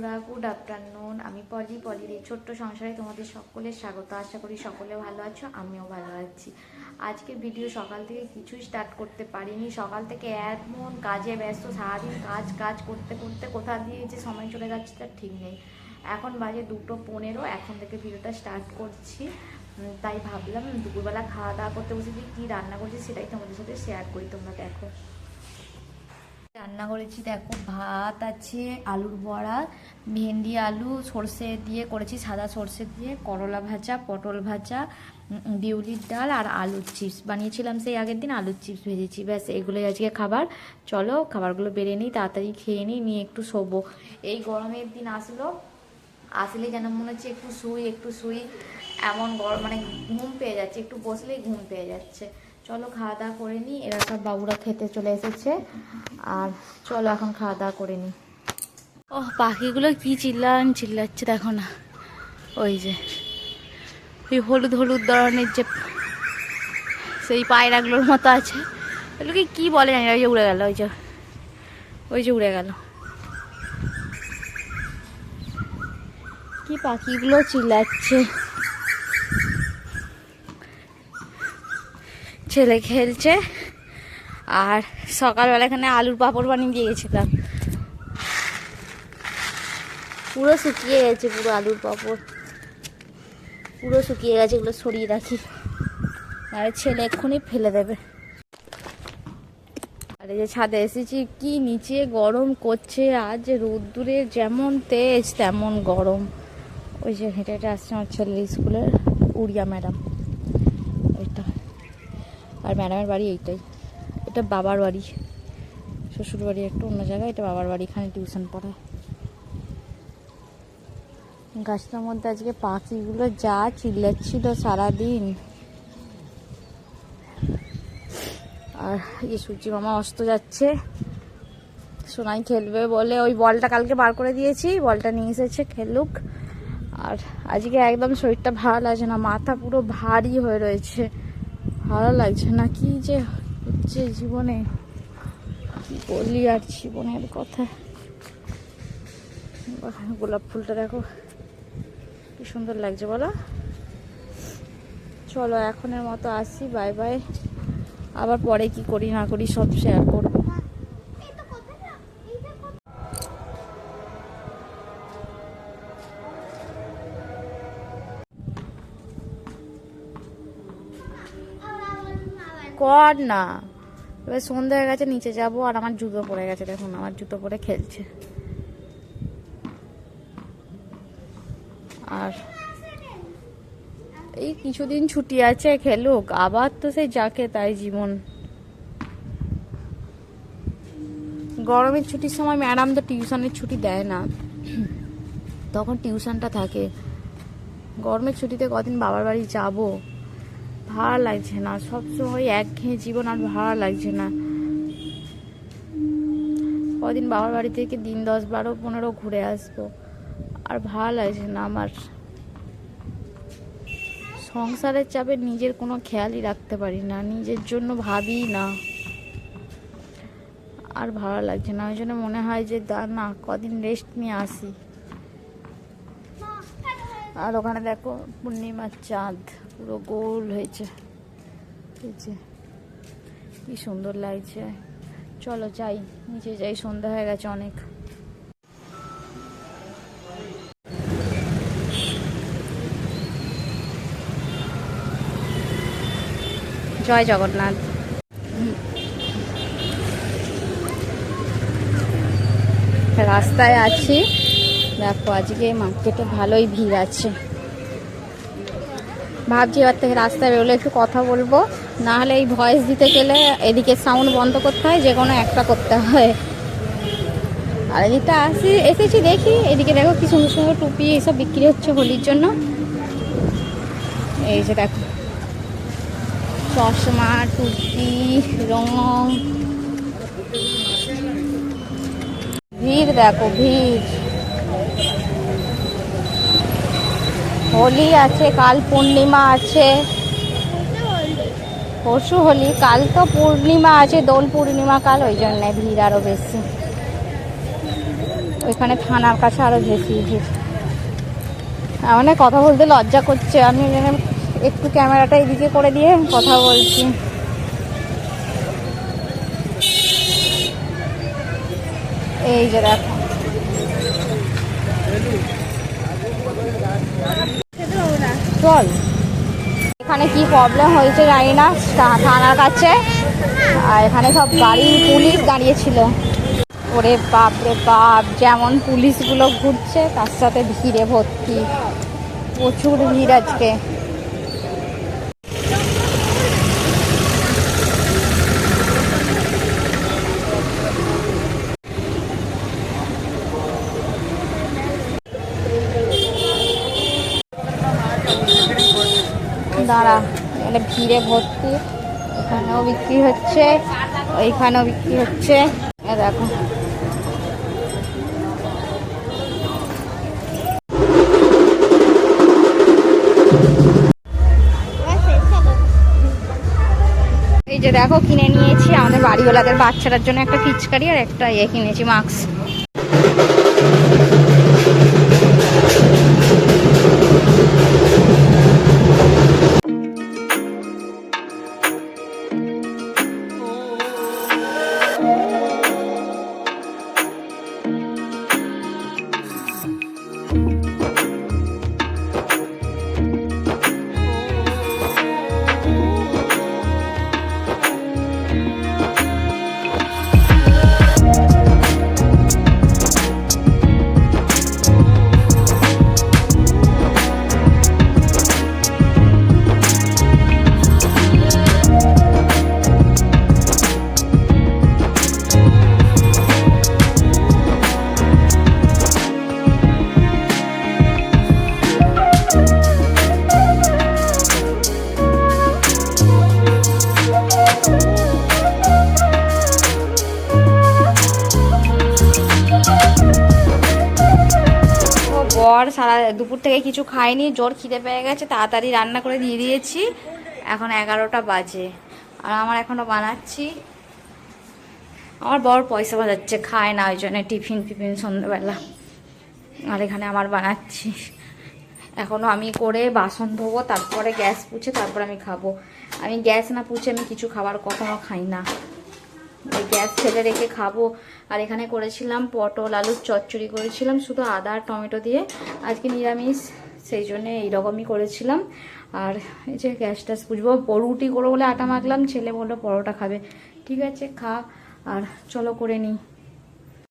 বন্ধুরা, good afternoon. আমি পলির এই ছোট্ট সংসারে তোমাদের সকলের স্বাগত। আশা করি সকলে ভালো আছো, আমিও ভালো আছি। আজকে ভিডিও সকাল থেকে কিছুই স্টার্ট করতে পারিনি। সকাল থেকে এমন কাজে ব্যস্ত, সারাদিন কাজ কাজ করতে করতে কোথা দিয়ে যে সময় চলে যাচ্ছে তার ঠিক নেই। এখন বাজে 2:15, এখন থেকে ভিডিওটা স্টার্ট করছি। তাই ভাবলাম দুপুরবেলা খাওয়া দাওয়া করতে বসেছি, কী রান্না করছি সেটাই তোমাদের সাথে শেয়ার করি। তোমরা দেখো রান্না করেছি। দেখো, ভাত আছে, আলুর বড়া, ভেন্ডি আলু সর্ষে দিয়ে করেছি, সাদা সর্ষে দিয়ে, করলা ভাজা, পটল ভাজা, বিউলির ডাল আর আলুর চিপস বানিয়েছিলাম সেই আগের দিন। আলুর চিপস ভেজেছি, ব্যাস এগুলোই আজকে খাবার। চলো খাবারগুলো বেড়ে নিই, তাড়াতাড়ি খেয়ে নিয়ে একটু শোবো। এই গরমের দিন আসলেই যেন মনে হচ্ছে একটু শুই এমন গরম, মানে ঘুম পেয়ে যাচ্ছে, একটু বসলেই ঘুম পেয়ে যাচ্ছে। চলো খাওয়া দাওয়া করে নিই। এরা সব বাবুরা খেতে চলে এসেছে, আর চলো এখন খাওয়া দাওয়া করে নিই। পাখিগুলো কি চিল্লাচ্ছে দেখো না। ওই যে ওই হলুদ হলুদ ধরনের যে সেই পায়রাগুলোর মতো আছে, ওগুলোকে কি বলে জানি না। ওই যে উড়ে গেল, ওই যে উড়ে গেল। কি পাখিগুলো চিল্লাচ্ছে। ছেলে খেলছে, আর সকালবেলা এখানে আলুর পাঁপড় বানিয়ে দিয়ে গেছিলাম। পুরো শুকিয়ে গেছে, পুরো আলুর পাঁপড় পুরো শুকিয়ে গেছে। এগুলো সরিয়ে রাখি, আর ছেলে এক্ষুনি ফেলে দেবে। আর এই যে ছাদে এসেছি, কি নিচে গরম করছে। আজ রোদ্দুরে যেমন তেজ তেমন গরম। ওই যে হেঁটে হেঁটে আসছে আমার ছেলের স্কুলের উড়িয়া ম্যাডাম, ওইটা। আর ম্যাডামের বাড়ি এইটাই, এটা বাবার বাড়ি। শ্বশুর বাড়ি একটু অন্য জায়গায়, এটা বাবার বাড়ি, এখানে টিউশন পড়ায়। গাছটার মধ্যে আজকে পাখিগুলো যা চিল্লাচ্ছিল সারাদিন। আর এই সূর্যি মামা অস্ত যাচ্ছে, সোনাই খেলবে বলে ওই বলটা কালকে বার করে দিয়েছি, বলটা নিয়ে এসেছে, খেলুক। আর আজকে একদম শরীরটা ভালো লাগছে না, মাথা পুরো ভারী হয়ে রয়েছে, ভালো লাগছে না। কি যে হচ্ছে জীবনে, কি বলি আর জীবনের কথা। গোলাপ ফুলটা দেখো কি সুন্দর লাগছে বলো। চলো এখনের মতো আসি, বাই বাই। আবার পরে কি করি না করি সব শেয়ার করবো। কর না, এবার সন্ধ্যা হয়ে গেছে, নিচে যাবো। আর আমার জুতো পরে গেছে, দেখুন আমার জুতো পরে খেলছে। আর এই কিছুদিন ছুটি আছে, খেলুক। আবার তো সেই যাকে তাই জীবন। গরমের ছুটির সময় ম্যাডাম তো টিউশনের ছুটি দেয় না, তখন টিউশনটা থাকে। গরমের ছুটিতে কদিন বাবার বাড়ি যাব, ভালো লাগছে না। সবসময় একঘেয়ে জীবন, আর ভালো লাগছে না। কদিন বাবার বাড়ি থেকে দিন 10, 12, 15 ঘুরে আসবো, আর ভালো লাগছে না আমার। সংসারের চাপে নিজের কোনো খেয়ালই রাখতে পারি না, নিজের জন্য ভাবি না, আর ভালো লাগছে না। ওই জন্য মনে হয় যে না, কদিন রেস্ট নিয়ে আসি। আর ওখানে দেখো পূর্ণিমার চাঁদ পুরো গোল হয়েছে, কি সুন্দর লাগছে। চলো যাই, নিচে যাই, সন্ধ্যা হয়ে গেছে অনেক। জয় জগন্নাথ। রাস্তায় আছি, দেখো আজকে মার্কেটে ভালোই ভিড় আছে। ভাবছি এবার থেকে রাস্তায় বেরোলে একটু কথা বলবো, না হলে এই ভয়েস দিতে গেলে এদিকে সাউন্ড বন্ধ করতে হয়, যে কোনো একটা করতে হয়। আর এদিকটা এসেছি দেখি, এদিকে দেখো কি সুন্দর সুন্দর টুপি এইসব বিক্রি হচ্ছে হোলির জন্য। এই যে দেখো চশমা, টুপি, রং, ভিড় দেখো ভিড়। হোলি আছে, কাল পূর্ণিমা আছে, পরশু হোলি, কাল তো পূর্ণিমা আছে, দোল পূর্ণিমা কাল, ওই জন্য ভিড় আরো বেশি। ওইখানে থানার কাছে আরো বেশি ভিড়। মানে কথা বলতে লজ্জা করছে, আমি একটু ক্যামেরাটা এদিকে করে দিয়ে কথা বলছি। এই যে দেখো, চল এখানে কি প্রবলেম হয়েছে জানি না, থানার কাছে। আর এখানে সব গাড়ি পুলিশ দাঁড়িয়েছিল। ওরে বাপ রে বাপ, যেমন পুলিশগুলো ঘুরছে তার সাথে ভিড়ে ভর্তি, প্রচুর ভিড় আজকে। দাঁড়া, এখানে ভিড়ে ভর্তি, এখানেও বিক্রি হচ্ছে, ওইখানেও বিক্রি হচ্ছে। দেখো এই যে দেখো, কিনে নিয়েছি আমাদের বাড়িওয়ালাদের বাচ্চাটার জন্য একটা পিচকারি আর একটা কিনেছি মাস্ক। বর সারা দুপুর থেকে কিছু খায়নি, জোর খিদে পেয়ে গেছে, তাড়াতাড়ি রান্না করে দিয়ে দিয়েছি। এখন 11টা বাজে আর আমার এখনও বানাচ্ছি। আমার বর পয়সা বাজাচ্ছে, খায় না, ওই জন্য টিফিন সন্ধ্যাবেলা। আর এখানে আমার বানাচ্ছি, এখনও আমি করে বাসন ধোবো, তারপরে গ্যাস পুছে তারপরে আমি খাবো। আমি গ্যাস না পুছে আমি কিছু খাবার কখনো খাই না, ওই গ্যাস ফেলে রেখে খাবো। আর এখানে করেছিলাম পটল আলুর চচ্চড়ি করেছিলাম, শুধু আদা আর টমেটো দিয়ে, আজকে নিরামিষ, সেই জন্যে এইরকমই করেছিলাম। আর এই যে গ্যাস ট্যাস পুছবো, রুটি করবো বলে আটা মাখলাম, ছেলে বললো পরোটা খাবে। ঠিক আছে, খা, আর চলো করে নিই।